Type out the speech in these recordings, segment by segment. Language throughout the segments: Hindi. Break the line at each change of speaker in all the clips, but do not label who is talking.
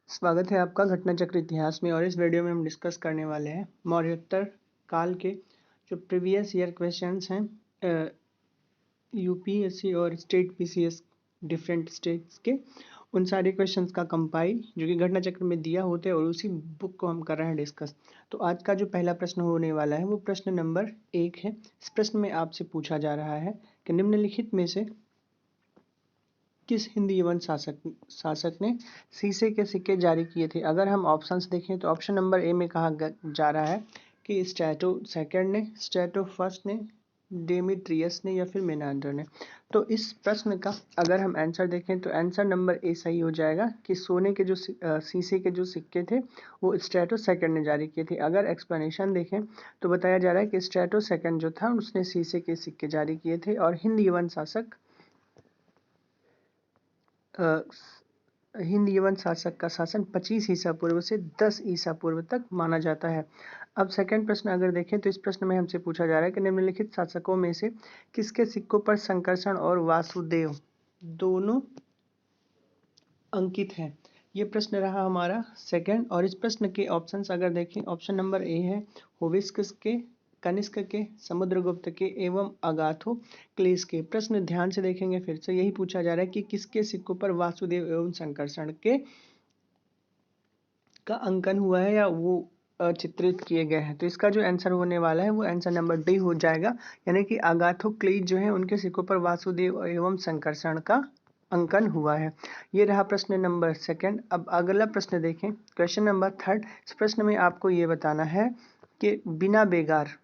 स्वागत है आपका घटना चक्र इतिहास में। और इस वीडियो में हम डिस्कस करने वाले हैं मौर्योत्तर काल के जो प्रीवियस ईयर क्वेश्चंस हैं यूपीएससी और स्टेट पीसीएस डिफरेंट स्टेट्स के, उन सारे क्वेश्चंस का कंपाइल जो कि घटना चक्र में दिया होते हैं और उसी बुक को हम कर रहे हैं डिस्कस। तो आज का जो पहला प्रश्न होने वाला है वो प्रश्न नंबर 1 है। इस प्रश्न में आपसे पूछा जा रहा है कि निम्नलिखित में से किस हिंदी यवन शासक ने शीशे के सिक्के जारी किए थे। अगर हम ऑप्शंस देखें तो ऑप्शन नंबर ए में कहा जा रहा है कि स्ट्रैटो सेकंड ने, स्ट्रैटो फर्स्ट ने, डेमेट्रियस ने या फिर मेनांडर ने। तो इस प्रश्न का अगर हम आंसर देखें तो आंसर नंबर ए सही हो जाएगा कि सोने के जो शीशे के जो सिक्के थे वो स्ट्रैटो सेकंड ने जारी किए थे। अगर एक्सप्लेनेशन देखें तो बताया जा रहा है कि स्ट्रैटो सेकंड जो था उसने शीशे के सिक्के जारी किए थे और हिंद यवन शासक हिंद यवन शासक का शासन 25 ईसा पूर्व से 10 ईसा पूर्व तक माना जाता है। अब सेकंड प्रश्न अगर देखें तो इस प्रश्न में हमसे पूछा जा रहा है कि निम्नलिखित शासकों में से किसके सिक्कों पर संकर्षण और वासुदेव दोनों अंकित हैं। ये प्रश्न रहा हमारा सेकंड। और इस प्रश्न के ऑप्शंस अगर देखें, ऑप्शन नंबर ए है होविस्कस के, कनिष्क के, समुद्रगुप्त के एवं अगाथो क्लेस के। प्रश्न ध्यान से देखेंगे फिर से यही पूछा जा रहा है कि किसके सिक्कों पर वासुदेव एवं संकर्षण के का अंकन हुआ है या वो चित्रित किए गए हैं। तो इसका जो आंसर होने वाला है वो आंसर नंबर डी हो जाएगा, यानी कि अगाथो क्लीज जो है उनके सिक्कों पर वासुदेव एवं संकर्षण का अंकन हुआ है। ये रहा प्रश्न नंबर सेकंड। अब अगला प्रश्न देखें, क्वेश्चन नंबर थर्ड। इस प्रश्न में आपको ये बताना है कि बिना बेगार,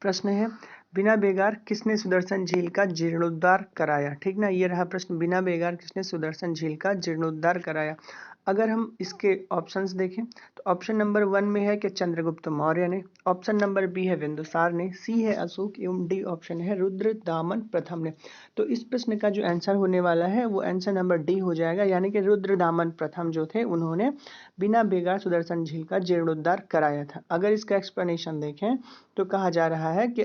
प्रश्न है बिना बेगार किसने सुदर्शन झील का जीर्णोद्धार कराया। ठीक ना, ये रहा प्रश्न, बिना बेगार किसने सुदर्शन झील का जीर्णोद्धार कराया। अगर हम इसके ऑप्शंस देखें तो ऑप्शन नंबर 1 में है कि चंद्रगुप्त मौर्य ने, ऑप्शन नंबर बी है बिंदुसार ने, सी है अशोक एवं डी ऑप्शन है रुद्रदामन प्रथम ने। तो इस प्रश्न का जो आंसर होने वाला है वो आंसर नंबर डी हो जाएगा, यानी कि रुद्रदामन प्रथम जो थे उन्होंने बिना बेगार सुदर्शन झील का जीर्णोद्धार कराया था। अगर इसका एक्सप्लेनेशन देखें तो कहा जा रहा है कि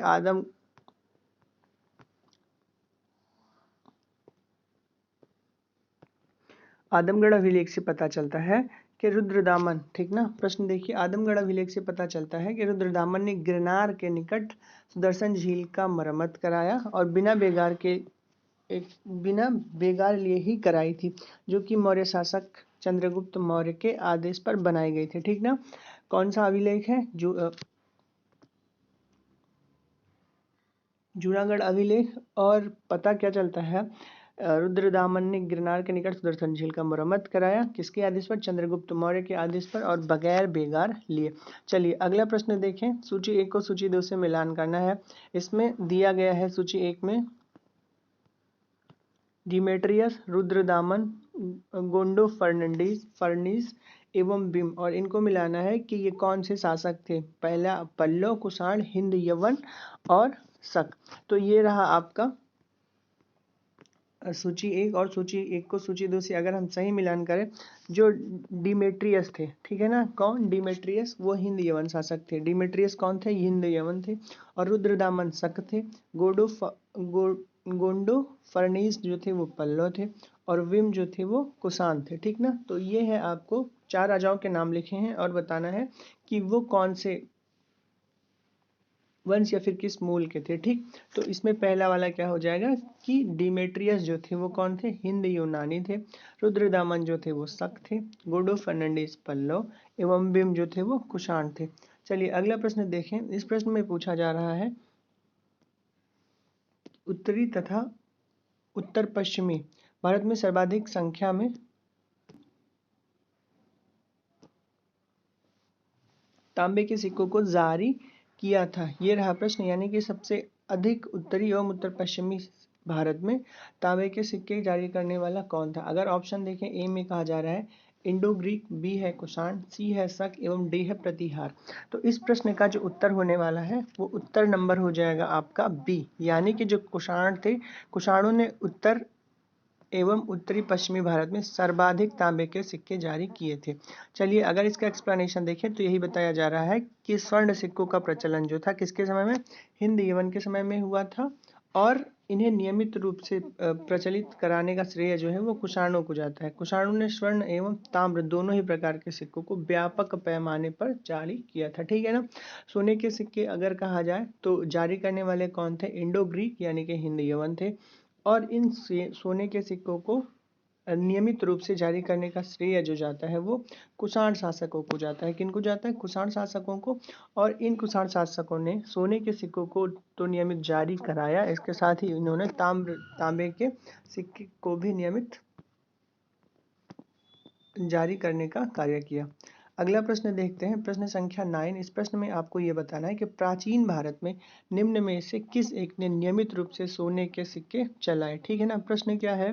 आदमगढ़ अभिलेख से पता चलता है कि रुद्रदामन, ठीक ना, प्रश्न देखिए, आदमगढ़ अभिलेख से पता चलता है कि रुद्रदामन ने गिरनार के निकट सुदर्शन झील का मरम्मत कराया और बिना बेगार लिए ही कराई थी, जो कि मौर्य शासक चंद्रगुप्त मौर्य के आदेश पर बनाई गई थी। ठीक ना, कौन सा अभिलेख है? जो जूनागढ़ अभिलेख। और पता क्या चलता है, रुद्रदामन ने गिरनार के निकट सुदर्शन झील का मरम्मत कराया, किसके आदेश पर? चंद्रगुप्त मौर्य के आदेश पर, और बगैर बेगार लिए। चलिए अगला प्रश्न देखें। सूची 1 को सूची 2 से मिलान करना है। इसमें दिया गया है सूची 1 में डिमेट्रियस, रुद्रदामन, गोंडो फर्निस एवं बिम, और इनको मिलाना है कि ये कौन से शासक थे। पहला पल्लव, कुषाण, हिंद यवन और शक। तो ये रहा आपका सूची 1, और सूची 1 को सूची 2 से अगर हम सही मिलान करें, जो डिमेट्रियस थे, ठीक है ना, कौन? डिमेट्रियस, वो हिंद यवन शासक थे। डिमेट्रियस कौन थे? हिंद यवन थे। और रुद्रदामन शक थे। गोंडो फर्नीस जो थे वो पल्लव थे, और विम जो थे वो कुषाण थे। ठीक ना, तो ये है, आपको 4 राजाओं के नाम लिखे हैं और बताना है कि वो कौन से वंश या फिर किस मूल के थे। ठीक, तो इसमें पहला वाला क्या हो जाएगा कि डिमेट्रियस जो थे वो कौन थे? हिंद यूनानी थे। रुद्रदामन जो थे वो शक थे। गोडो फर्नांडिस पल्लव एवं बिम जो थे वो कुषाण थे। चलिए अगला प्रश्न देखें। इस प्रश्न में पूछा जा रहा है उत्तरी तथा उत्तर पश्चिमी भारत में सर्वाधिक संख्या में तांबे के सिक्कों को जारी किया था। ये रहा प्रश्न, यानी कि सबसे अधिक उत्तरी एवं उत्तर पश्चिमी भारत में तांबे के सिक्के जारी करने वाला कौन था। अगर ऑप्शन देखें, ए में कहा जा रहा है इंडो ग्रीक, बी है कुषाण, सी है शक एवं डी है प्रतिहार। तो इस प्रश्न का जो उत्तर होने वाला है वो उत्तर नंबर हो जाएगा आपका बी, यानी कि जो कुषाण थे, कुषाणों ने उत्तर एवं उत्तरी पश्चिमी भारत में सर्वाधिक तांबे के सिक्के जारी किए थे। चलिए अगर इसका एक्सप्लेनेशन देखें तो यही बताया जा रहा है कि स्वर्ण सिक्कों का प्रचलन जो था किसके समय में? हिंद यवन के समय में हुआ था, और इन्हें नियमित रूप से प्रचलित कराने का श्रेय जो है वो कुषाणों को जाता है। कुषाणों ने स्वर्ण एवं ताम्र दोनों ही प्रकार के सिक्कों को व्यापक पैमाने पर जारी किया था, ठीक है ना। सोने के सिक्के अगर कहा जाए तो जारी करने वाले कौन थे? इंडो ग्रीक यानी कि हिंद यवन थे। और इन सोने के सिक्कों को नियमित रूप से जारी करने का श्रेय जो जाता है वो कुषाण शासकों को जाता है। किनको जाता है? कुषाण शासकों को। और इन कुषाण शासकों ने सोने के सिक्कों को तो नियमित जारी कराया, इसके साथ ही इन्होंने तांबे के सिक्के को भी नियमित जारी करने का कार्य किया। अगला प्रश्न देखते हैं, प्रश्न संख्या 9। इस प्रश्न में आपको ये बताना है कि प्राचीन भारत में निम्न में से किस एक ने नियमित रूप से सोने के सिक्के चलाए, ठीक है ना। प्रश्न क्या है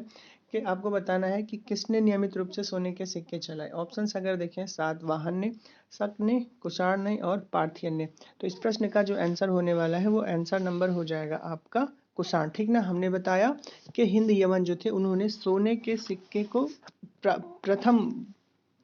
कि आपको बताना है कि किसने नियमित रूप से सोने के सिक्के चलाए। ऑप्शंस अगर देखें, सातवाहन ने, शक ने, कुषाण ने और पार्थियन ने। तो इस प्रश्न का जो आंसर होने वाला है वो आंसर नंबर हो जाएगा आपका कुषाण, ठीक ना। हमने बताया कि हिंद यवन जो थे उन्होंने सोने के सिक्के को प्रथमतः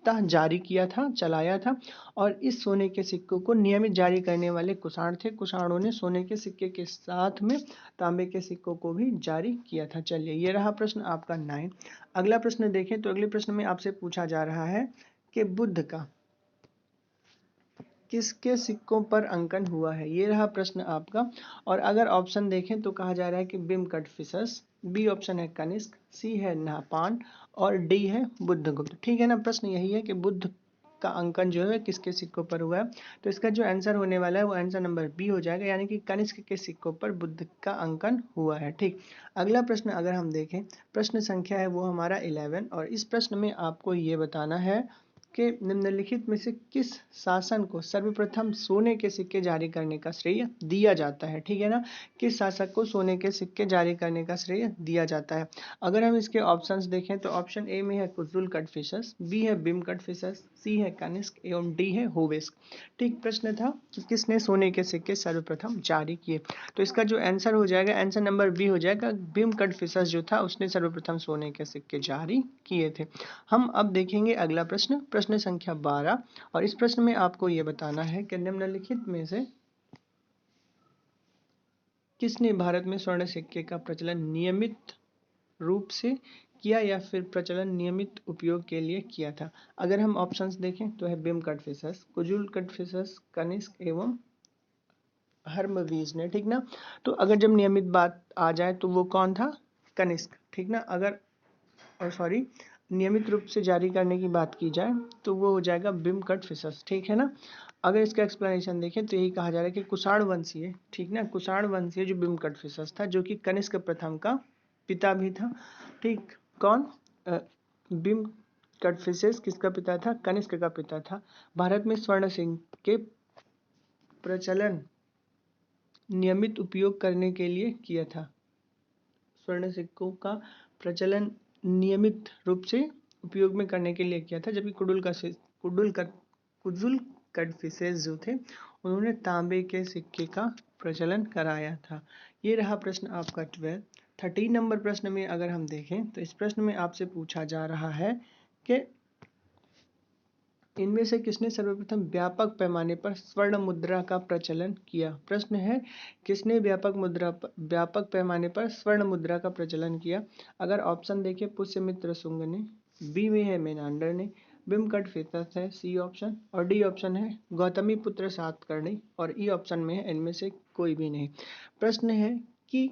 जारी किया था, चलाया था। और इस सोने के सिक्कों को नियमित जारी करने वाले कुषाण थे। कुषाणों ने सोने के सिक्के के साथ में तांबे के सिक्कों को भी जारी किया था। चलिए, ये रहा प्रश्न आपका 9। अगला प्रश्न देखें तो अगले प्रश्न में आपसे पूछा जा रहा है कि बुद्ध का किसके सिक्कों पर अंकन हुआ है, ये रहा प्रश्न आपका। और अगर ऑप्शन देखें तो कहा जा रहा है कि बिम कटफिसस, बी ऑप्शन है कनिष्क, सी है नाहपान और डी है बुद्धगुप्त, ठीक है ना। प्रश्न यही है कि बुद्ध का अंकन जो है किसके सिक्कों पर हुआ है। तो इसका जो आंसर होने वाला है वो आंसर नंबर बी हो जाएगा, यानी कि कनिष्क के सिक्कों पर बुद्ध का अंकन हुआ है, ठीक। अगला प्रश्न अगर हम देखें, प्रश्न संख्या है वो हमारा 11। और इस प्रश्न में आपको ये बताना है कि निम्नलिखित में से किस शासन को सर्वप्रथम सोने के सिक्के जारी करने का श्रेय दिया जाता है, ठीक है ना। किस शासक को सोने के सिक्के जारी करने का श्रेय दिया जाता है। अगर हम इसके ऑप्शंस देखें तो ऑप्शन ए में है कुजुल कटफिसस, बी है बिम कटफिसस, सी है कनिष्क एवं डी है होवेस्क, ठीक। प्रश्न था कि किसने सोने के सिक्के सर्वप्रथम जारी किए। तो इसका जो आंसर हो जाएगा, आंसर नंबर बी हो जाएगा। बिम कटफिसस जो था उसने सर्वप्रथम सोने के सिक्के जारी किए थे। हम अब देखेंगे अगला प्रश्न, प्रश्न संख्या 12। और इस प्रश्न में आपको यह बताना है कि निम्नलिखित में से किसने भारत में स्वर्ण सिक्के का प्रचलन नियमित रूप से किया या फिर प्रचलन नियमित उपयोग के लिए किया था। अगर हम ऑप्शंस देखें तो है बिम कटफिसस, कुजुल कटफिसस, कनिष्क एवं हर्मवीज ने, ठीक ना। तो अगर जब नियमित बात आ जाए तो वो कौन था? कनिष्क, ठीक ना। अगर सॉरी, नियमित रूप से जारी करने की बात की जाए तो वो हो जाएगा बिम कटफिसस, ठीक है ना। अगर इसका एक्सप्लेनेशन देखें तो यही कहा जा रहा है कि कुषाण वंशीय, ठीक ना, कुषाण वंशीय जो बिम कटफिसस था, जो कि कनिष्क प्रथम का पिता भी था, ठीक। कौन? बिम कटफिसस किसका पिता था? कनिष्क का पिता था। भारत में स्वर्ण सिक्के प्रचलन नियमित उपयोग करने के लिए किया था। स्वर्ण सिक्कों का प्रचलन नियमित रूप से उपयोग में करने के लिए किया था, जबकि कुजुल कटफिसेस जो थे उन्होंने तांबे के सिक्के का प्रचलन कराया था। ये रहा प्रश्न आपका 13 नंबर प्रश्न में अगर हम देखें तो इस प्रश्न में आपसे पूछा जा रहा है कि इनमें से किसने सर्वप्रथम व्यापक पैमाने पर स्वर्ण मुद्रा का प्रचलन किया। प्रश्न है किसने व्यापक पैमाने पर स्वर्ण मुद्रा का प्रचलन किया। अगर ऑप्शन देखें, पुष्यमित्र शुंग ने, बी में है मेनांडर ने, बिम कटफिसस है सी ऑप्शन, और डी ऑप्शन है गौतमी पुत्र सातकर्णी, और ई ऑप्शन में है इनमें से कोई भी नहीं। प्रश्न है कि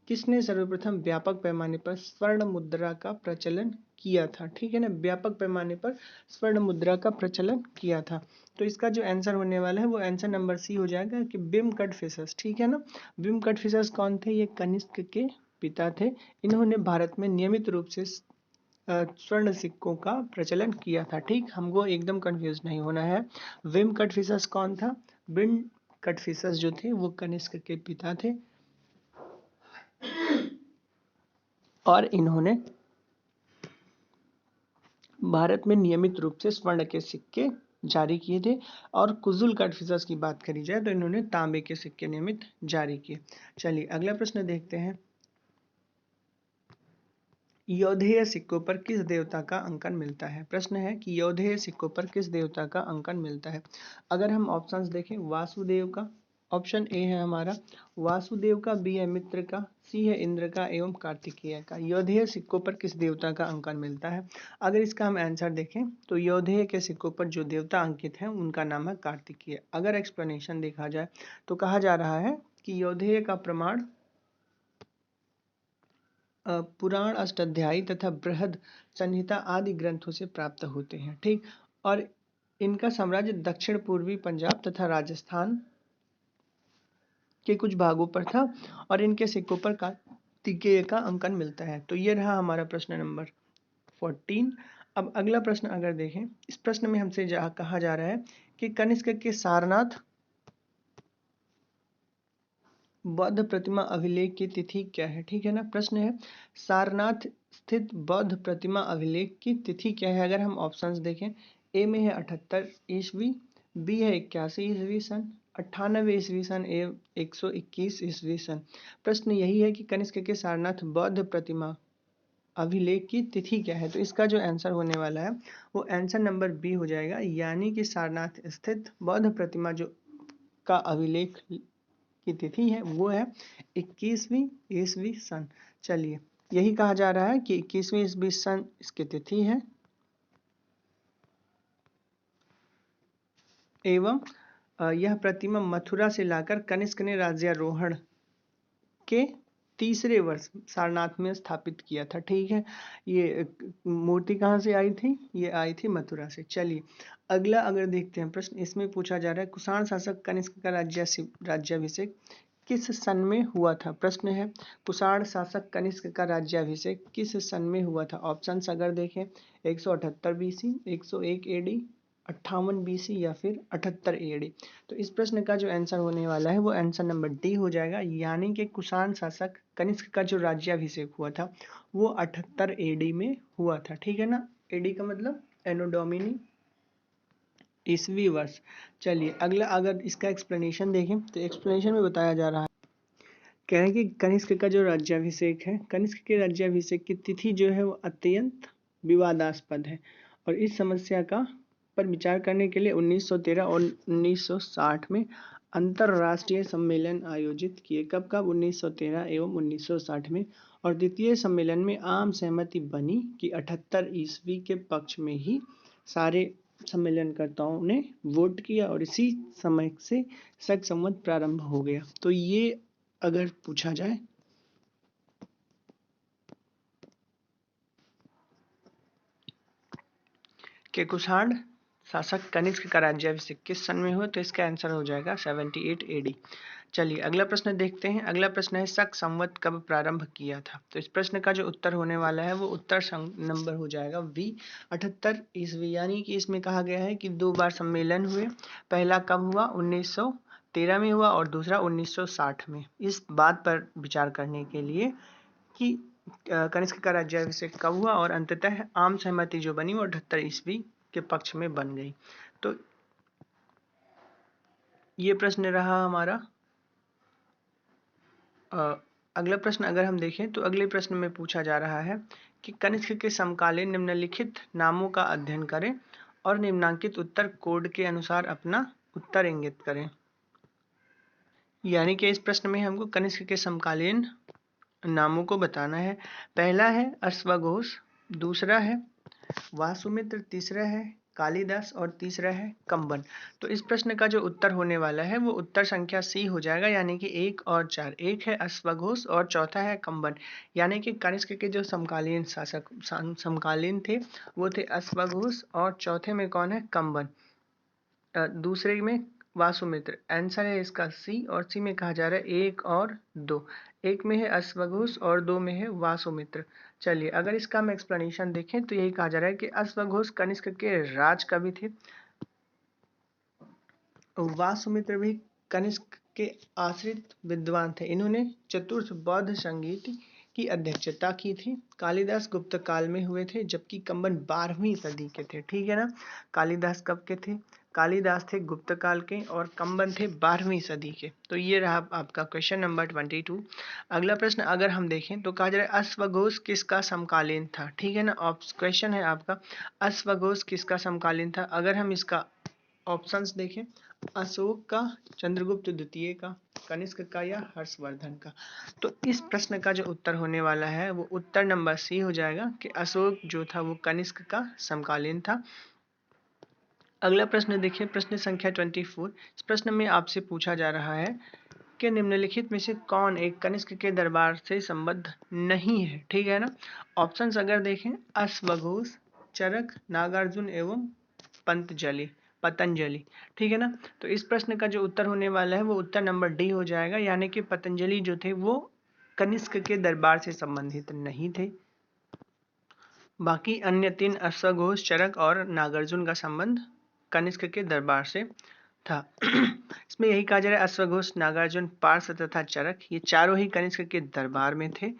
किसने सर्वप्रथम व्यापक पैमाने पर स्वर्ण मुद्रा का प्रचलन किया था, ठीक है ना। व्यापक पैमाने पर स्वर्ण मुद्रा का प्रचलन किया था। तो इसका जो आंसर होने वाला है वो आंसर नंबर सी हो जाएगा कि बिम कटफिसस, ठीक है ना। बिम कटफिसस कौन थे? ये कनिष्क के पिता थे। इन्होंने भारत में नियमित रूप से स्वर्ण सिक्कों का प्रचलन किया था, ठीक। हमको एकदम कंफ्यूज नहीं होना है। विम कटफिसस कौन था? बिम कटफिसस जो थे वो कनिष्क के पिता थे और इन्होंने भारत में नियमित रूप से स्वर्ण के सिक्के जारी किए थे। और कुजुल कटफिसस की बात करी जाए तो इन्होंने तांबे के सिक्के नियमित जारी किए। चलिए अगला प्रश्न देखते हैं, योधेय सिक्कों पर किस देवता का अंकन मिलता है। प्रश्न है कि योधेय सिक्कों पर किस देवता का अंकन मिलता है। अगर हम ऑप्शंस देखें, वासुदेव का, ऑप्शन ए है हमारा वासुदेव का, बी है मित्र का, सी है इंद्र का एवं कार्तिकेय का। योधेय सिक्कों पर किस देवता का अंकन मिलता है? अगर इसका हम आंसर देखें तो योधेय के सिक्कों पर जो देवता अंकित है उनका नाम है कार्तिकेय। अगर एक्सप्लेनेशन देखा जाए तो कहा जा रहा है कि योधेय का प्रमाण पुराण, अष्टाध्यायी तथा बृहद संहिता आदि ग्रंथों से प्राप्त होते हैं। ठीक, और इनका साम्राज्य दक्षिण पूर्वी पंजाब तथा राजस्थान के कुछ भागों पर था और इनके सिक्कों पर कार्तिकेय का अंकन मिलता है। तो ये रहा हमारा प्रश्न नंबर 14। अब अगला प्रश्न अगर देखें, इस प्रश्न में हमसे कहा जा रहा है कि कनिष्क के सारनाथ बौद्ध प्रतिमा अभिलेख की तिथि क्या है? ठीक है ना, प्रश्न है सारनाथ स्थित बौद्ध प्रतिमा अभिलेख की तिथि क्या है? अगर हम ऑप्शंस देखें, ए में है 78 ईस्वी, बी है 81 ईस्वी सन, 98 ईस्वी सन एवं 121 ईस्वी सन। प्रश्न यही है कि कनिष्क के सारनाथ बौद्ध प्रतिमा अभिलेख की तिथि क्या है? तो इसका जो आंसर होने वाला है वो आंसर नंबर बी हो जाएगा, यानी कि सारनाथ स्थित बौद्ध प्रतिमा जो का अभिलेख की तिथि है वो है 21वीं ईस्वी सन। चलिए, यही कहा जा रहा है कि 21वीं ईस्वी सन इसकी तिथि है एवं यह प्रतिमा मथुरा से लाकर कनिष्क ने राज्यारोहण के तीसरे वर्ष सारनाथ में स्थापित किया था। ठीक है, ये मूर्ति कहाँ से आई थी? ये आई थी मथुरा से। चलिए अगला अगर देखते हैं प्रश्न, इसमें पूछा जा रहा है कुषाण शासक कनिष्क का राज्याभिषेक किस सन में हुआ था? प्रश्न है कुषाण शासक कनिष्क का राज्याभिषेक किस सन में हुआ था? ऑप्शंस अगर देखें 178 बीसी, 101 एडी, 58 बीसी या फिर 78 एडी। तो इस प्रश्न का जो आंसर होने वाला है वो आंसर नंबर डी हो जाएगा, यानी कि कुषाण शासक कनिष्क का जो राज्याभिषेक हुआ था वो 78 एडी में हुआ था। ठीक है ना, एडी का मतलब एनो डोमिनी ईस्वी वर्ष। चलिए अगला अगर इसका एक्सप्लेनेशन देखें तो एक्सप्लेनेशन में बताया जा रहा है, कह रहे हैं कि कनिष्क का जो राज्याभिषेक है, कनिष्क के राज्याभिषेक की तिथि जो है वो अत्यंत विवादास्पद है और इस समस्या का पर विचार करने के लिए 1913 और 1960 में अंतरराष्ट्रीय सम्मेलन आयोजित किए। कब कब? 1913 एवं 1960 में। और द्वितीय सम्मेलन में आम सहमति बनी कि 78 ईस्वी के पक्ष में ही सारे सम्मेलनकर्ताओं ने वोट किया और इसी समय से शक संवत प्रारंभ हो गया। तो ये अगर पूछा जाए कि कुषाण शासक कनिष्क का राज्याभिषेक किस सन में हुआ, तो इसका आंसर हो जाएगा 78 एडी। चलिए अगला प्रश्न देखते हैं। अगला प्रश्न है शक संवत कब प्रारंभ किया था? तो इस प्रश्न का जो उत्तर होने वाला है वो उत्तर नंबर हो जाएगा बी 78 ईस्वी, यानी कि इसमें कहा गया है कि 2 बार सम्मेलन हुए। पहला कब हुआ? 1913 में हुआ और दूसरा 1960 में। इस बात पर विचार करने के लिए कि कनिष्क का राज्याभिषेक कब हुआ और अंततः आम सहमति जो बनी वो 78 ईस्वी के पक्ष में बन गई। तो ये प्रश्न रहा हमारा। अगला प्रश्न अगर हम देखें तो अगले प्रश्न में पूछा जा रहा है कि कनिष्क के समकालीन निम्नलिखित नामों का अध्ययन करें और निम्नांकित उत्तर कोड के अनुसार अपना उत्तर इंगित करें। यानी कि इस प्रश्न में हमको कनिष्क के समकालीन नामों को बताना है। पहला है अश्वघोष, दूसरा है वासुमित्र, तीसरा है कालिदास और तीसरा है कंबन। तो इस प्रश्न का जो उत्तर होने वाला है वो उत्तर संख्या सी हो जाएगा, यानी कि 1 और 4। एक है अश्वघोष और चौथा है कंबन, यानी कि कनिष्क के जो समकालीन शासक समकालीन थे वो थे अश्वघोष और चौथे में कौन है? कंबन। दूसरे में वासुमित्र। आंसर है इसका सी, और सी में कहा जा रहा है 1 और 2। एक में है अश्वघोष और 2 में है वासुमित्र। चलिए अगर इसका हम एक्सप्लेनेशन देखें तो यही कहा जा रहा है कि अश्वघोष कनिष्क के राज कवि थे, वासुमित्र भी कनिष्क के आश्रित विद्वान थे। इन्होंने चतुर्थ बौद्ध संगीत की अध्यक्षता की थी। कालिदास गुप्त काल में हुए थे, जबकि कंबन 12वीं सदी के थे। ठीक है ना, कालिदास कब के थे? कालिदास थे गुप्त काल के और कंबन थे 12वीं सदी के। तो ये रहा आपका क्वेश्चन नंबर 22। अगला प्रश्न अगर हम देखें तो कहा जा रहा है अश्वघोष किसका समकालीन था? ठीक है ना, क्वेश्चन है आपका अश्वघोष किसका समकालीन था। अगर हम इसका ऑप्शंस देखें, अशोक का, चंद्रगुप्त द्वितीय का, कनिष्क का या हर्षवर्धन का? तो इस प्रश्न का जो उत्तर होने वाला है वो उत्तर नंबर सी हो जाएगा कि अशोक जो था वो कनिष्क का समकालीन था। अगला प्रश्न देखिए, प्रश्न संख्या 24। इस प्रश्न में आपसे पूछा जा रहा है कि निम्नलिखित में से कौन एक कनिष्क के दरबार से संबद्ध नहीं है, ठीक है ना। ऑप्शंस अगर देखें, अश्वघोष, चरक, नागार्जुन एवं पतंजलि, ठीक है ना। तो इस प्रश्न का जो उत्तर होने वाला है वो उत्तर नंबर डी हो जाएगा, यानी कि पतंजलि जो थे वो कनिष्क के दरबार से संबंधित नहीं थे। बाकी अन्य तीन अश्वघोष, चरक और नागार्जुन का संबंध कनिष्क के दरबार से था। इसमें यही कहा जा रहा है, अश्वघोष, नागार्जुन, पार्थ तथा चरक ये चारों ही कनिष्क के दरबार में थे,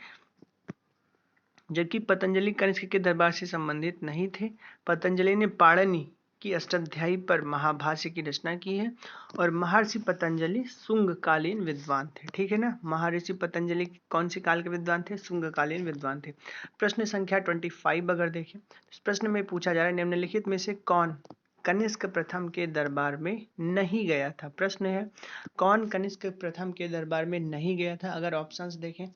जबकि पतंजलि कनिष्क के दरबार से संबंधित नहीं थे। पतंजलि ने पाणिनि की अष्टाध्यायी पर महाभाष्य की रचना की है और महर्षि पतंजलि शुंगकालीन विद्वान थे, ठीक है ना। महर्षि पतंजलि कौन से काल के विद्वान थे? शुंगकालीन विद्वान थे। प्रश्न संख्या 25 अगर देखें, इस प्रश्न में पूछा जा रहा है निम्नलिखित में से कौन कनिष्क प्रथम के दरबार में नहीं गया था। प्रश्न है कौन कनिष्क प्रथम के दरबार में नहीं गया था। अगर ऑप्शंस देखें,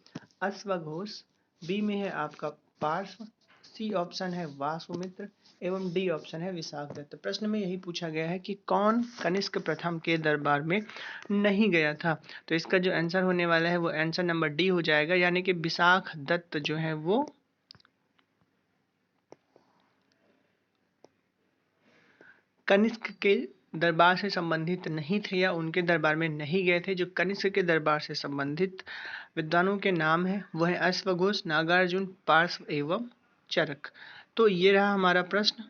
अश्वघोष, बी में है आपका पार्श्व, सी ऑप्शन है वासुमित्र एवं डी ऑप्शन है विशाखदत्त। प्रश्न में यही पूछा गया है कि कौन कनिष्क प्रथम के दरबार में नहीं गया था। तो इसका जो आंसर होने वाला है वो आंसर नंबर डी हो जाएगा, यानी कि विशाखदत्त जो है वो कनिष्क के दरबार से संबंधित नहीं थे या उनके दरबार में नहीं गए थे। जो कनिष्क के दरबार से संबंधित विद्वानों के नाम है वह है अश्वघोष, नागार्जुन, पार्श्व एवं चरक। तो ये रहा हमारा प्रश्न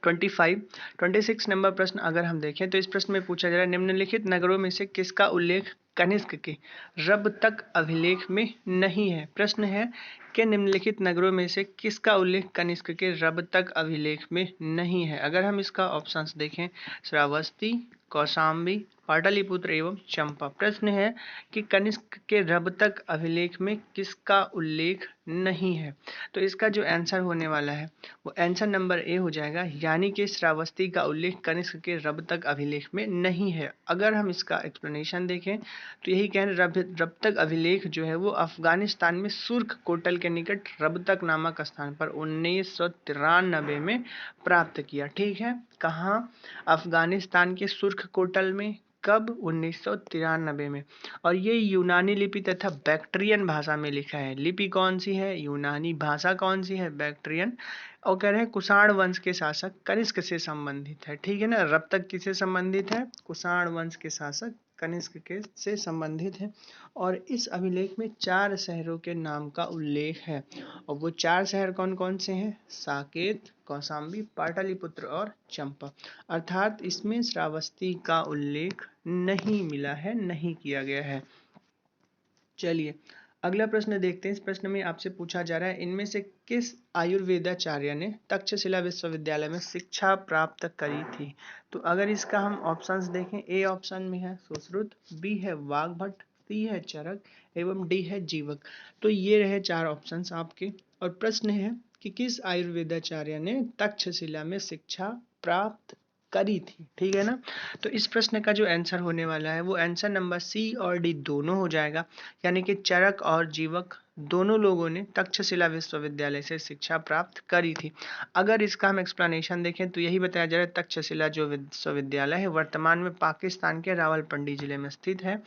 25। 26 नंबर प्रश्न अगर हम देखें तो इस प्रश्न में पूछा जा रहा है निम्नलिखित नगरों में से किसका उल्लेख कनिष्क के रब तक अभिलेख में नहीं है। प्रश्न है कि निम्नलिखित नगरों में से किसका उल्लेख कनिष्क के रब तक अभिलेख में नहीं है। अगर हम इसका ऑप्शंस देखें, श्रावस्ती, कौशाम्बी, पाटलिपुत्र एवं चंपा। प्रश्न है कि कनिष्क के रब तक अभिलेख में किसका उल्लेख नहीं है। तो इसका जो आंसर होने वाला है वो आंसर नंबर ए हो जाएगा, यानी कि श्रावस्ती का उल्लेख कनिष्क के रब तक अभिलेख में नहीं है। अगर हम इसका एक्सप्लेनेशन देखें तो यही कह रहे रब तक अभिलेख जो है वो अफगानिस्तान में सुर्ख कोटल के निकट रबतक नामक स्थान पर 1993 में प्राप्त किया, ठीक है। कहाँ? अफगानिस्तान के सुर्ख कोटल में। कब? 1993 में। और ये यूनानी लिपि तथा बैक्ट्रियन भाषा में लिखा है। लिपि कौन सी है? यूनानी। भाषा कौन सी है? बैक्ट्रियन। और कह रहे हैं कुषाण वंश के शासक कनिष्क से संबंधित है, ठीक है ना। रब तक किससे संबंधित है? कुषाण वंश के शासक कनिष्क के से संबंधित है। और इस अभिलेख में 4 शहरों के नाम का उल्लेख है, और वो 4 शहर कौन कौन से हैं? साकेत, कौशाम्बी, पाटलिपुत्र और चंपा। अर्थात इसमें श्रावस्ती का उल्लेख नहीं मिला है, नहीं किया गया है। चलिए अगला प्रश्न देखते हैं। इस प्रश्न में आपसे पूछा जा रहा है इनमें से किस आयुर्वेदाचार्य ने तक्षशिला विश्वविद्यालय में शिक्षा प्राप्त करी थी। तो अगर इसका हम ऑप्शंस देखें, ए ऑप्शन में है सुश्रुत, बी है वाग्भट, सी है चरक एवं डी है जीवक। तो ये रहे 4 ऑप्शंस आपके। और प्रश्न है कि किस आयुर्वेदाचार्य ने तक्षशिला में शिक्षा प्राप्त करी थी, ठीक है ना। तो इस प्रश्न का जो आंसर होने वाला है वो आंसर नंबर सी और डी दोनों हो जाएगा, यानी कि चरक और जीवक दोनों लोगों ने तक्षशिला विश्वविद्यालय से शिक्षा प्राप्त करी थी। अगर इसका हम एक्सप्लेनेशन देखें तो यही बताया जा रहा है तक्षशिला जो विश्वविद्यालय है वर्तमान में पाकिस्तान के रावलपिंडी जिले में स्थित है,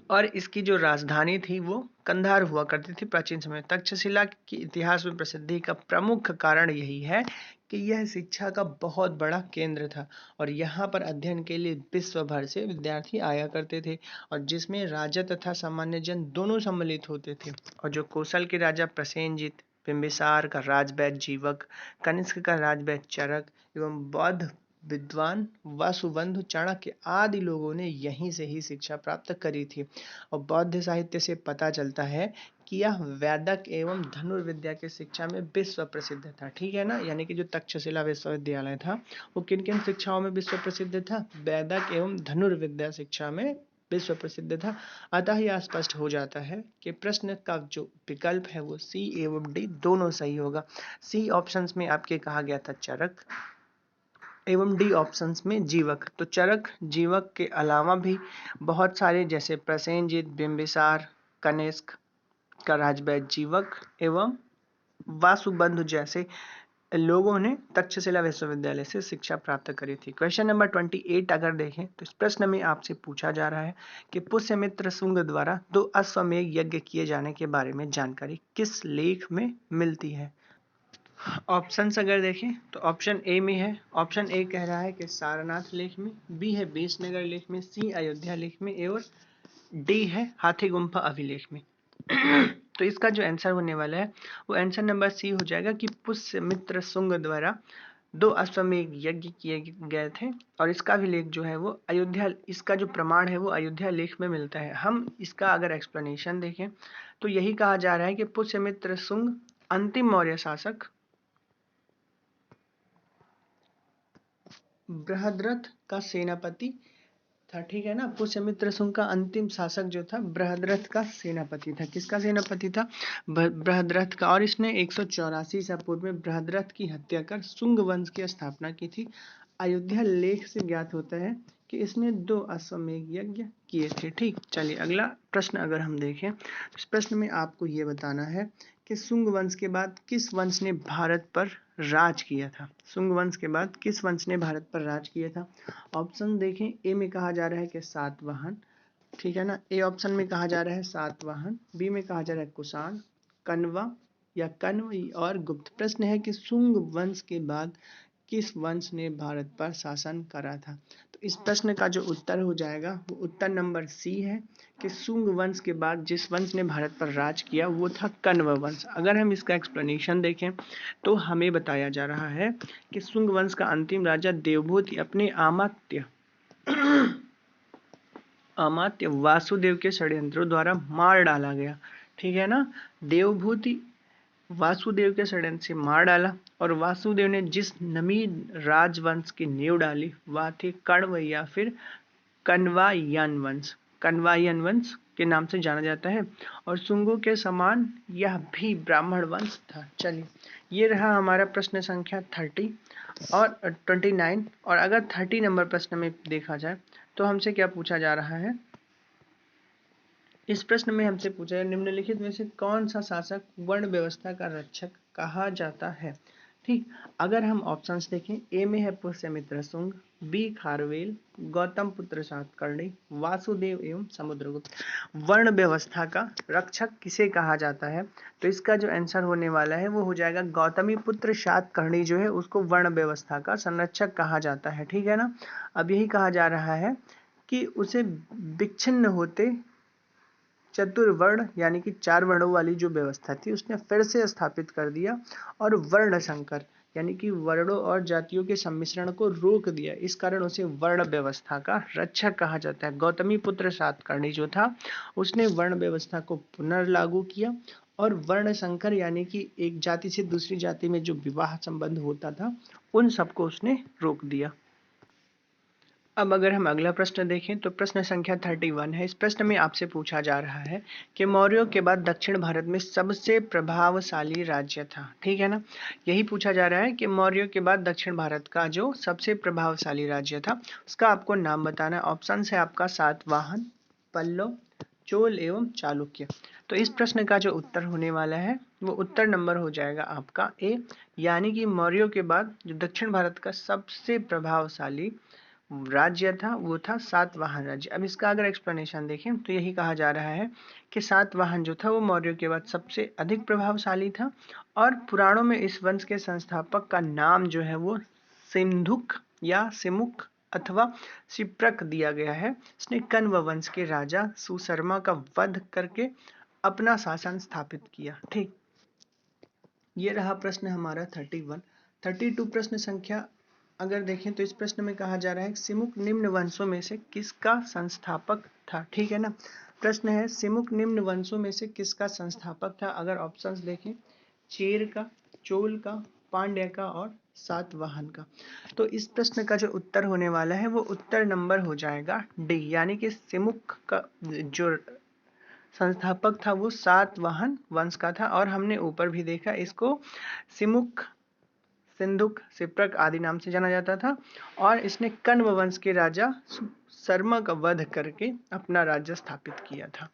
और इसकी जो राजधानी थी वो कंधार हुआ करती थी प्राचीन समय। तक्षशिला की इतिहास में प्रसिद्धि का प्रमुख कारण यही है कि यह शिक्षा का बहुत बड़ा केंद्र था, और यहाँ पर अध्ययन के लिए विश्व भर से विद्यार्थी आया करते थे, और जिसमें राजा तथा सामान्य जन दोनों सम्मिलित होते थे। और जो कौशल के राजा प्रसेनजित, बिंबिसार का राजवैद्य जीवक, कनिष्क का राजवैद्य चरक एवं बौद्ध विद्वान वसुबंधु चाणक्य आदि लोगों ने यहीं से ही शिक्षा प्राप्त करी थी। और बौद्ध साहित्य से पता चलता है कि यह वैदिक एवं धनुर्विद्या की शिक्षा में विश्व प्रसिद्ध था, ठीक है ना। यानी कि जो तक्षशिला विश्वविद्यालय था वो किन किन शिक्षाओं में विश्व प्रसिद्ध था? वैदिक एवं धनुर्विद्या शिक्षा में विश्व प्रसिद्ध था। अतः यह स्पष्ट हो जाता है कि प्रश्न का जो विकल्प है वो सी एवं डी दोनों सही होगा। सी ऑप्शंस में आपके कहा गया था चरक, एवं डी ऑप्शंस में जीवक। तो चरक जीवक के अलावा भी बहुत सारे जैसे प्रसेनजित, बिंबिसार, कनिष्क का राजवैद्य जीवक एवं वासुबंधु जैसे लोगों ने तक्षशिला विश्वविद्यालय से शिक्षा प्राप्त करी थी। क्वेश्चन नंबर 28 अगर देखें तो इस प्रश्न में आपसे पूछा जा रहा है कि पुष्यमित्र शुंग द्वारा 2 अश्वमेध यज्ञ किए जाने के बारे में जानकारी किस लेख में मिलती है। ऑप्शंस अगर देखें तो ऑप्शन ए में है, ऑप्शन ए कह रहा है कि सारनाथ लेख में, बी है बीसनगर लेख में, सी अयोध्या लेख में और डी है हाथी गुम्फा अभिलेख में। तो इसका जो आंसर होने वाला है वो आंसर नंबर सी हो जाएगा कि पुष्यमित्र शुंग द्वारा 2 अश्वमेध यज्ञ किए गए थे और इसका भी लेख जो है वो अयोध्या, इसका जो प्रमाण है वो अयोध्या लेख में मिलता है। हम इसका अगर एक्सप्लेनेशन देखें तो यही कहा जा रहा है कि पुष्यमित्र शुंग अंतिम मौर्य शासक बृहद्रथ का सेनापति था। ठीक है ना, पुष्यमित्र शुंग का अंतिम शासक जो था बृहद्रथ का सेनापति था। किसका सेनापति था? बृहद्रथ का। और इसने 184 ईसा पूर्व में बृहद्रथ की हत्या कर शुंग वंश की स्थापना की थी। अयोध्या लेख से ज्ञात होता है कि इसने 2 अश्वमेध यज्ञ किए थे। ठीक, चलिए अगला प्रश्न अगर हम देखें तो इस प्रश्न में आपको ये बताना है कि शुंग वंश के बाद किस वंश ने भारत पर राज किया था। शुंग वंश के बाद किस वंश ने भारत पर राज किया था। ऑप्शन देखें, ए में कहा जा रहा है कि सातवाहन, ठीक है ना, ए ऑप्शन में कहा जा रहा है सातवाहन, बी में कहा जा रहा है कुषाण, कण्वा या कण्व और गुप्त। प्रश्न है कि शुंग वंश के बाद किस वंश ने भारत पर शासन करा था। तो इस प्रश्न का जो उत्तर हो जाएगा वो उत्तर नंबर सी है कि शुंग वंश के बाद जिस वंश ने भारत पर राज किया वो था कण्व वंश। अगर हम इसका एक्सप्लेनेशन देखें तो हमें बताया जा रहा है कि शुंग वंश का अंतिम राजा देवभूति अपने अमात्य वासुदेव के षड्यंत्रों द्वारा मार डाला गया। ठीक है ना, देवभूति वासुदेव के षड्यंत्र से मार डाला और वासुदेव ने जिस नमी राजवंश की नींव डाली वह थे कण्व या फिर कण्वायन वंश। कण्वायन वंश के नाम से जाना जाता है और शुंगों के समान यह भी ब्राह्मण वंश था। चलिए, ये रहा हमारा प्रश्न संख्या 30 और 29। और अगर 30 नंबर प्रश्न में देखा जाए तो हमसे क्या पूछा जा रहा है। इस प्रश्न में हमसे पूछा है निम्नलिखित में से कौन सा शासक वर्ण व्यवस्था का रक्षक कहा जाता है। ठीक, अगर हम ऑप्शंस देखें, ए में है पुष्यमित्र शुंग, बी खारवेल, गौतम पुत्र सातकर्णी, वासुदेव एवं समुद्रगुप्त। वर्ण व्यवस्था का रक्षक किसे कहा जाता है? तो इसका जो आंसर होने वाला है वो हो जाएगा गौतमी पुत्र सातकर्णी जो है उसको वर्ण व्यवस्था का संरक्षक कहा जाता है। ठीक है ना, अब यही कहा जा रहा है कि उसे विच्छिन्न होते चतुर्वर्ण यानी कि 4 वर्णों वाली जो व्यवस्था थी उसने फिर से स्थापित कर दिया और वर्ण संकर यानी कि वर्णों और जातियों के सम्मिश्रण को रोक दिया। इस कारण उसे वर्ण व्यवस्था का रक्षक कहा जाता है। गौतमी पुत्र सातकर्णी जो था उसने वर्ण व्यवस्था को पुनर्लागू किया और वर्ण संकर यानी कि एक जाति से दूसरी जाति में जो विवाह संबंध होता था उन सबको उसने रोक दिया। अब अगर हम अगला प्रश्न देखें तो प्रश्न संख्या 31 है। इस प्रश्न में आपसे पूछा जा रहा है कि मौर्यों के बाद दक्षिण भारत में सबसे प्रभावशाली राज्य था। ठीक है ना, यही पूछा जा रहा है कि मौर्यों के बाद दक्षिण भारत का जो सबसे प्रभावशाली राज्य था उसका आपको नाम बताना है। ऑप्शन है आपका सातवाहन, पल्लव, चोल एवं चालुक्य। तो इस प्रश्न का जो उत्तर होने वाला है वो उत्तर नंबर हो जाएगा आपका ए, यानी कि मौर्यों के बाद जो दक्षिण भारत का सबसे प्रभावशाली राज्य था वो था सातवाहन राज्य। अब इसका अगर एक्सप्लेनेशन देखें तो यही कहा जा रहा है कि सातवाहन जो था वो मौर्यों के बाद सबसे अधिक प्रभावशाली था और पुराणों में इस वंश के संस्थापक का नाम जो है वो सिंधुक या सिमुक अथवा शिप्रक दिया गया है। इसने कण्व वंश के राजा सुशर्मा का वध करके अपना शासन स्थापित किया। ठीक, ये रहा प्रश्न हमारा 31। 32 प्रश्न संख्या अगर देखें तो इस प्रश्न में कहा जा रहा है सिमुक निम्न वंशों में से किसका संस्थापक था। ठीक है ना, प्रश्न है सिमुक निम्न वंशों में से किसका संस्थापक था। अगर ऑप्शंस देखें, चेर का, चोल का, पांड्य का और सातवाहन का। तो इस प्रश्न का जो उत्तर होने वाला है वो उत्तर नंबर हो जाएगा डी, यानी कि सिमुक का जो संस्थापक था वो सातवाहन वंश का था। और हमने ऊपर भी देखा इसको सिमुक सिंधुक, सिप्रक आदि नाम से जाना जाता था और इसने कण्व वंश के राजा शर्मा का वध करके अपना राज्य स्थापित किया था।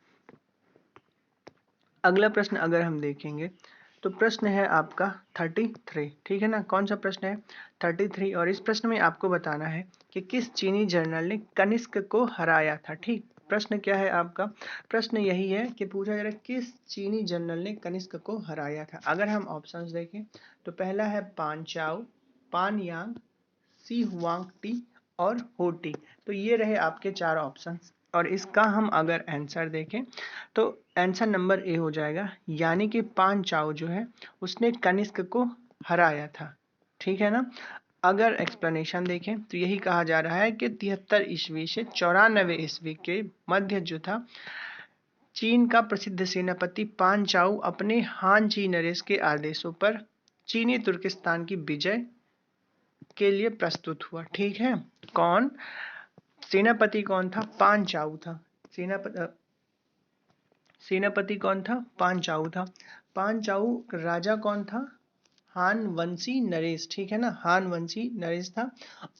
अगला प्रश्न अगर हम देखेंगे तो प्रश्न है आपका 33, ठीक है ना। कौन सा प्रश्न है? 33। और इस प्रश्न में आपको बताना है कि किस चीनी जनरल ने कनिष्क को हराया था। ठीक, प्रश्न क्या है आपका? प्रश्न यही है कि पूछा जा रहा है किस चीनी जनरल ने कनिष्क को हराया था। अगर हम ऑप्शंस देखें तो पहला है पान चाओ, पान यांग, सी हुआंग टी और हो टी। तो ये रहे आपके 4 ऑप्शंस और इसका हम अगर आंसर देखें तो आंसर नंबर ए हो जाएगा, यानी कि पान चाओ जो है उसने कनिष्क को हराया था, ठीक है ना। अगर एक्सप्लेनेशन देखें तो यही कहा जा रहा है कि 73 ईस्वी से 94 ईस्वी के मध्य जो था, चीन का प्रसिद्ध सेनापति पान चाओ अपने हान ची नरेश के आदेशों पर चीनी तुर्किस्तान की विजय के लिए प्रस्तुत हुआ, ठीक है। कौन सेनापति कौन था? पान चाओ था। सेनापति कौन था? पान चाओ था। पान चाओ राजा कौन था? हान वंशी नरेश, ठीक है ना, हान वंशी नरेश था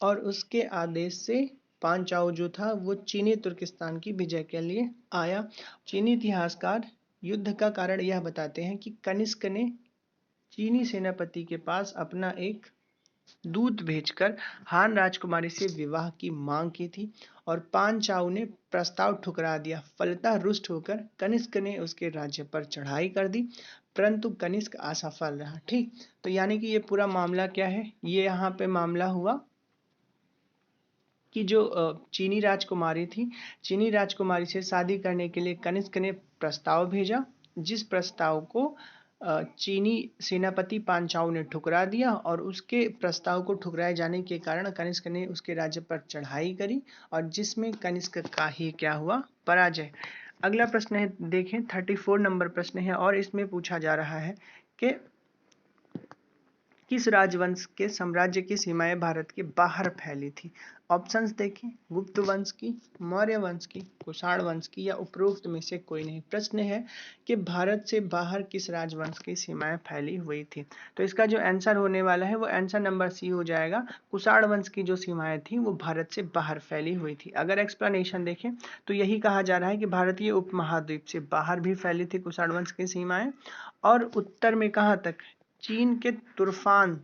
और उसके आदेश से पान चाओ जो था वो चीनी तुर्किस्तान की विजय के लिए आया। चीनी इतिहासकार युद्ध का कारण यह बताते हैं कि कनिष्क ने चीनी सेनापति के पास अपना एक दूत भेजकर हान राजकुमारी से विवाह की मांग की थी और पान चाओ ने प्रस्ताव ठुकरा दिया। फलतः रुष्ट होकर कनिष्क ने उसके राज्य पर चढ़ाई कर दी, परंतु कनिष्क असफल रहा। ठीक, तो यानी कि ये पूरा मामला क्या है? ये यहाँ पे मामला हुआ कि जो चीनी राजकुमारी थी, चीनी राजकुमारी से शादी करने के लिए कनिष्क ने प्रस्ताव भेजा, जिस प्रस्ताव को चीनी सेनापति पान चाओ ने ठुकरा दिया और उसके प्रस्ताव को ठुकराए जाने के कारण कनिष्क ने उसके राज्य पर चढ़ाई करी और जिसमें कनिष्क का ही क्या हुआ? पराजय। अगला प्रश्न है, देखें 34 नंबर प्रश्न है और इसमें पूछा जा रहा है कि किस राजवंश के साम्राज्य की सीमाएं भारत के बाहर फैली थी। ऑप्शंस देखें, गुप्त वंश की, मौर्य वंश की, कुषाण वंश की या उपरोक्त में से कोई नहीं। प्रश्न है कि भारत से बाहर किस राजवंश की सीमाएं फैली हुई थी। तो इसका जो आंसर होने वाला है वो आंसर नंबर सी हो जाएगा। कुषाण वंश की जो सीमाएं थी वो भारत से बाहर फैली हुई थी। अगर एक्सप्लेनेशन देखें तो यही कहा जा रहा है कि भारतीय उपमहाद्वीप से बाहर भी फैली थी कुषाण वंश की सीमाएं और उत्तर में कहाँ तक? चीन के तुर्फान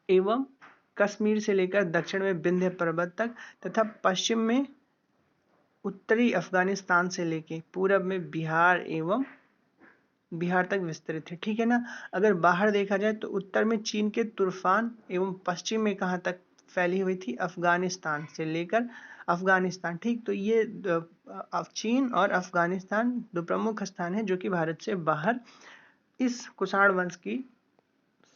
एवं कश्मीर से लेकर दक्षिण में विंध्य पर्वत तक तथा पश्चिम में उत्तरी अफगानिस्तान से लेकर पूरब में बिहार तक विस्तृत है, ठीक है ना। अगर बाहर देखा जाए तो उत्तर में चीन के तुर्फान एवं पश्चिम में कहाँ तक फैली हुई थी? अफगानिस्तान से लेकर अफगानिस्तान, ठीक। तो ये चीन और अफगानिस्तान दो प्रमुख स्थान है जो कि भारत से बाहर इस कुषाण वंश की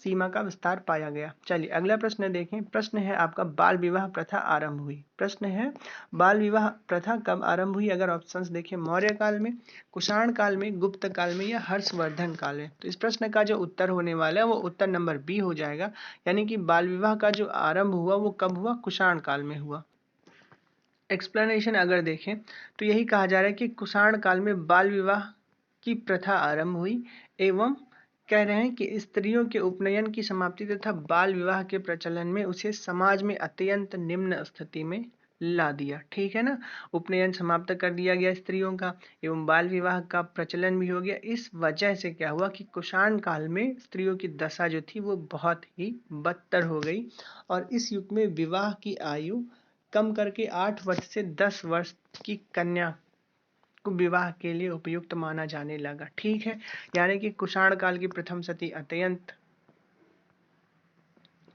सीमा का विस्तार पाया गया। चलिए अगला प्रश्न देखें। प्रश्न है आपका, बाल विवाह प्रथा आरंभ हुई। प्रश्न है बाल विवाह प्रथा कब आरंभ हुई? अगर ऑप्शंस देखें, मौर्य काल में, कुषाण काल में, गुप्त काल में या हर्षवर्धन काल में। तो इस प्रश्न का जो उत्तर होने वाला है वो उत्तर नंबर बी हो जाएगा, यानी कि बाल विवाह का जो आरंभ हुआ वो कब हुआ? कुषाण काल में हुआ। एक्सप्लेनेशन अगर देखें तो यही कहा जा रहा है कि कुषाण काल में बाल विवाह की प्रथा आरंभ हुई एवं कह रहे हैं कि स्त्रियों के उपनयन की समाप्ति तथा बाल विवाह के प्रचलन में उसे समाज में अत्यंत निम्न स्थिति में ला दिया, ठीक है ना। उपनयन समाप्त कर दिया गया स्त्रियों का एवं बाल विवाह का प्रचलन भी हो गया। इस वजह से क्या हुआ कि कुषाण काल में स्त्रियों की दशा जो थी वो बहुत ही बदतर हो गई और इस युग में विवाह की आयु कम करके 8 वर्ष से 10 वर्ष की कन्या को विवाह के लिए उपयुक्त माना जाने लगा, ठीक है। यानी कि कुषाण काल की प्रथम सती अत्यंत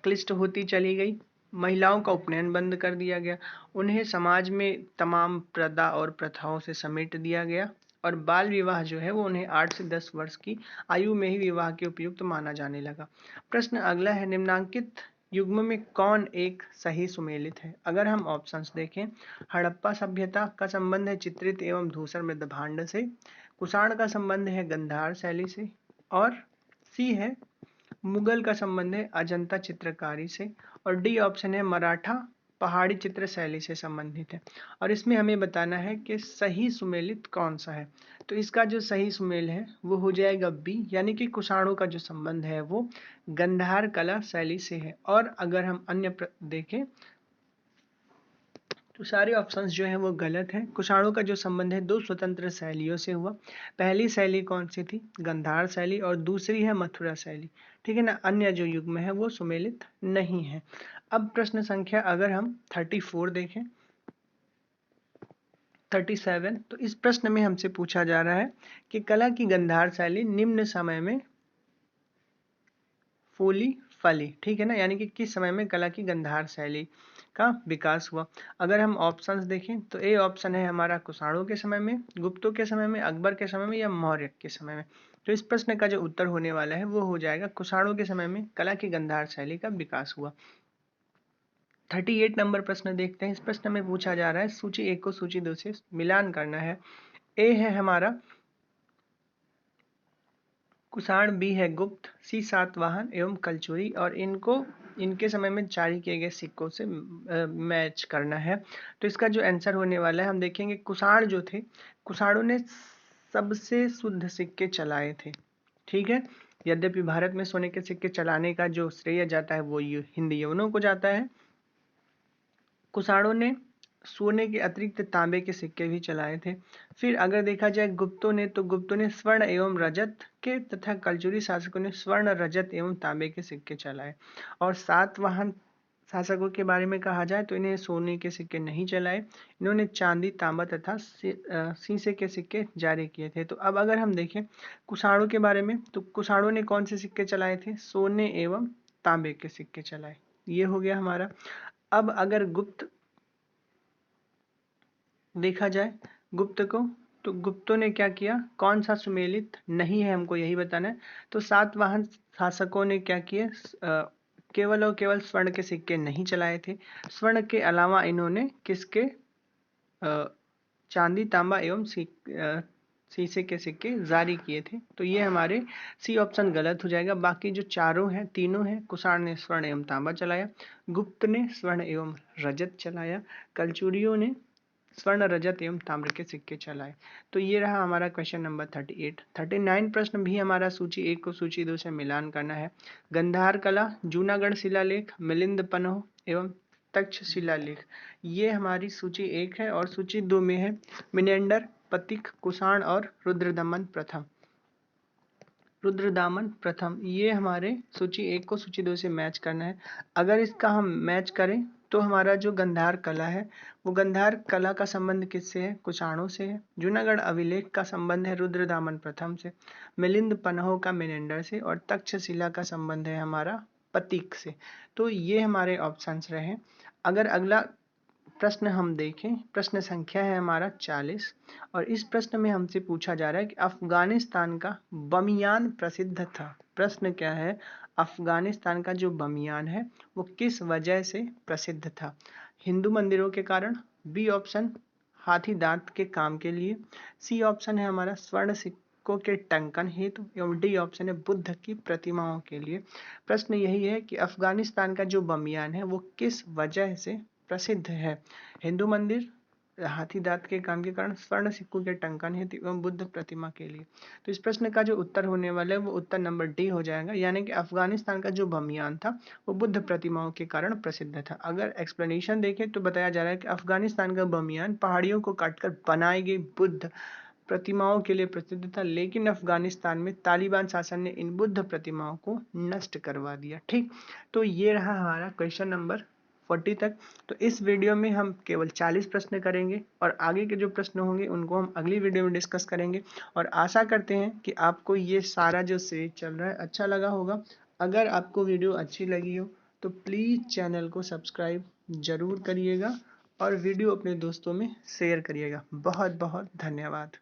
क्लिष्ट होती चली गई। महिलाओं का उपनयन बंद कर दिया गया, उन्हें समाज में तमाम प्रथा और प्रथाओं से समेट दिया गया और बाल विवाह जो है वो उन्हें 8 से 10 वर्ष की आयु में ही विवाह के उपयुक्त माना जाने लगा। प्रश्न अगला है, निम्नांकित युग्म में कौन एक सही सुमेलित है? अगर हम ऑप्शंस देखें, हड़प्पा सभ्यता का संबंध है चित्रित एवं धूसर मृद भांड से, कुषाण का संबंध है गंधार शैली से और सी है मुगल का संबंध है अजंता चित्रकारी से और डी ऑप्शन है मराठा पहाड़ी चित्र शैली से संबंधित है और इसमें हमें बताना है कि सही सुमेलित कौन सा है। तो इसका जो सही सुमेल है वो हो जाएगा बी, यानी कि कुषाणों का जो संबंध है वो गंधार कला शैली से है। और अगर हम अन्य देखें तो सारे ऑप्शंस जो हैं वो गलत हैं। कुषाणों का जो संबंध है दो स्वतंत्र शैलियों से हुआ। पहली शैली कौन सी थी? गंधार शैली, और दूसरी है मथुरा शैली, ठीक है ना। अन्य जो युग में है वो सुमेलित नहीं है। अब प्रश्न संख्या अगर हम 34 देखें, 37, तो इस प्रश्न में हमसे पूछा जा रहा है कि कला की गंधार शैली निम्न समय में फूली फली, ठीक है ना, यानी कि किस समय में कला की गंधार शैली का विकास हुआ। अगर हम ऑप्शंस देखें तो ए ऑप्शन है हमारा कुषाणों के समय में, गुप्तों के समय में, अकबर के समय में या मौर्य के समय में। तो इस प्रश्न का जो उत्तर होने वाला है वो हो जाएगा कुषाणों के समय में कला की गंधार शैली का विकास हुआ। 38 नंबर प्रश्न देखते हैं। इस प्रश्न में पूछा जा रहा है सूची 1 को सूची 2 से मिलान करना है। ए है हमारा कुषाण, बी है गुप्त, सी सातवाहन एवं कलचुरी, और इनके समय में जारी किए गए सिक्कों से मैच करना है। तो इसका जो आंसर होने वाला है हम देखेंगे कुषाण जो थे, कुषाणों ने सबसे शुद्ध सिक्के चलाए थे, ठीक है। यद्यपि भारत में सोने के सिक्के चलाने का जो श्रेय जाता है वो हिंद यवनों को जाता है। कुषाणों ने सोने के अतिरिक्त तांबे के सिक्के भी चलाए थे। फिर अगर देखा जाए गुप्तों ने, तो गुप्तों ने स्वर्ण एवं रजत के तथा कलचुरी शासकों ने स्वर्ण, रजत एवं तांबे के सिक्के चलाए। और सातवाहन शासकों के बारे में कहा जाए तो इन्हें सोने के सिक्के नहीं चलाए, इन्होंने चांदी, तांबा तथा शीशे के सिक्के जारी किए थे। तो अब अगर हम देखें कुषाणों के बारे में, तो कुषाणों ने कौन से सिक्के चलाए थे? सोने एवं तांबे के सिक्के चलाए। ये हो गया हमारा। अब अगर गुप्त देखा जाए गुप्त को, तो गुप्तों ने क्या किया, कौन सा सुमेलित नहीं है हमको यही बताना है। तो सातवाहन शासकों ने क्या किए, केवल और केवल स्वर्ण के सिक्के नहीं चलाए थे, स्वर्ण के अलावा इन्होंने किसके चांदी, तांबा एवं शीशे के सिक्के जारी किए थे। तो ये हमारे सी ऑप्शन गलत हो जाएगा। बाकी जो चारों हैं, तीनों हैं, कुषाण ने स्वर्ण एवं तांबा चलाया, गुप्त ने स्वर्ण एवं रजत चलाया, कलचुरियों ने स्वर्ण, रजत एवं ताम्र के सिक्के चलाए। तो ये रहा हमारा क्वेश्चन नंबर 38। 39 प्रश्न भी हमारा सूची 1 को सूची 2 से मिलान करना है। गंधार कला, जूनागढ़ शिलालेख, मिलिंद पन्ह एवं तक्ष शिलालेख, ये हमारी सूची 1 है। और सूची 2 में है मिनेंडर, पतिक, कुषाण और रुद्रदमन प्रथम। रुद्रदामन प्रथम, ये हमारे सूची 1 को सूची 2 से मैच करना है। अगर इसका हम मैच करें तो हमारा जो गंधार कला है वो गंधार कला का संबंध किससे है? कुषाणों से है। जूनागढ़ अभिलेख का संबंध है रुद्रदामन प्रथम से, मिलिंद पन्ह का मिनेंडर से, और तक्षशिला का संबंध है हमारा पतिक से। तो ये हमारे ऑप्शंस रहे। अगर अगला प्रश्न हम देखें, प्रश्न संख्या है हमारा 40, और इस प्रश्न में हमसे पूछा जा रहा है कि अफगानिस्तान का बमियान प्रसिद्ध था। प्रश्न क्या है? अफगानिस्तान का जो बमियान है वो किस वजह से प्रसिद्ध था? हिंदू मंदिरों के कारण, बी ऑप्शन हाथी दांत के काम के लिए, सी ऑप्शन है हमारा स्वर्ण सिक्कों के टंकन हेतु, एवं डी ऑप्शन है बुद्ध की प्रतिमाओं के लिए। प्रश्न यही है कि अफगानिस्तान का जो बमियान है वो किस वजह से प्रसिद्ध है? हिंदू मंदिर, हाथी दांत के काम के कारण, स्वर्ण सिक्कों के टंकन हेतु एवं बुद्ध प्रतिमा के लिए। तो इस प्रश्न का जो उत्तर होने वाला है वो उत्तर नंबर डी हो जाएगा, यानी कि अफगानिस्तान का जो बमियान था वो बुद्ध प्रतिमाओं के कारण प्रसिद्ध था। अगर एक्सप्लेनेशन देखें तो बताया जा रहा है कि अफगानिस्तान का बमियान पहाड़ियों को काटकर बनाई गई बुद्ध प्रतिमाओं के लिए प्रसिद्ध था, लेकिन अफगानिस्तान में तालिबान शासन ने इन बुद्ध प्रतिमाओं को नष्ट करवा दिया। ठीक, तो ये रहा हमारा क्वेश्चन नंबर 40 तक। तो इस वीडियो में हम केवल 40 प्रश्न करेंगे और आगे के जो प्रश्न होंगे उनको हम अगली वीडियो में डिस्कस करेंगे। और आशा करते हैं कि आपको ये सारा जो सीरीज चल रहा है अच्छा लगा होगा। अगर आपको वीडियो अच्छी लगी हो तो प्लीज़ चैनल को सब्सक्राइब जरूर करिएगा और वीडियो अपने दोस्तों में शेयर करिएगा। बहुत बहुत धन्यवाद।